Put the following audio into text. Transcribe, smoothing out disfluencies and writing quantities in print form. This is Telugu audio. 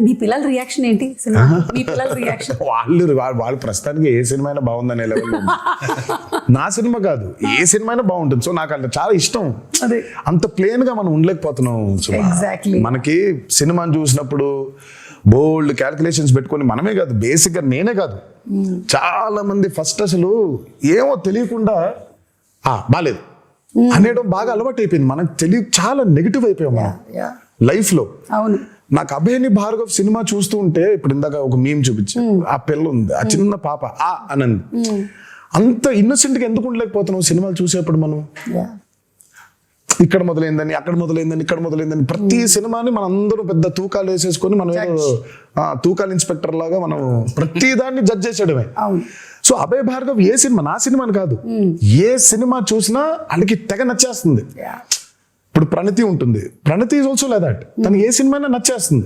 మీ పిల్లల రియాక్షన్ ఏంటి సినిమా? మీ పిల్లల రియాక్షన్? వాళ్ళు ప్రస్తుతానికి ఏ సినిమా అయినా బాగుందనే లెవెల్లో నా సినిమా కాదు, ఏ సినిమా అయినా బాగుంటుంది. సో నాకు అంటే చాలా ఇష్టం. అదే అంత ప్లేన్ గా మనం ఉండలేకపోతున్నాం సుమా. Exactly. మనకి సినిమాని చూసినప్పుడు బోల్డ్ క్యాల్కులేషన్స్ పెట్టుకొని, మనమే కాదు బేసిక్ గా నేనే కాదు చాలా మంది ఫస్ట్ అసలు ఏమో తెలియకుండా బాలేదు అనేయడం బాగా అలవాటు అయిపోయింది. మనకు చాలా నెగిటివ్ అయిపోయాం మనం Yeah. లైఫ్ లో. అవును. నాకు అభయని భార్గవ్ సినిమా చూస్తూ ఉంటే, ఇప్పుడు ఇందాక ఒక మీమ్ చూపించా, ఆ పిల్ల ఉంది, ఆ చిన్న పాప అనంది. అంత ఇన్నోసెంట్ గా ఎందుకు ఉండలేకపోతున్నాం సినిమాలు చూసేప్పుడు మనం? Yeah. ఇక్కడ మొదలైందని, అక్కడ మొదలైందని, ఇక్కడ మొదలైందని, ప్రతి సినిమాని మనం అందరూ పెద్ద తూకాలు వేసేసుకొని మనం ఏదో తూకాలు ఇన్స్పెక్టర్ లాగా మనం ప్రతి దాన్ని జడ్జ్ చేసేయడమే. అవును. సో అభయ్ భార్గవ్ ఏ సినిమా, నా సినిమాని కాదు, ఏ సినిమా చూసినా వాళ్ళకి తెగ నచ్చేస్తుంది. Yeah. ఇప్పుడు ప్రణతి ఉంటుంది, ప్రణతి ఈజ్ ఆల్సో లైక్ దట్. తను ఏ సినిమా నచ్చేస్తుంది.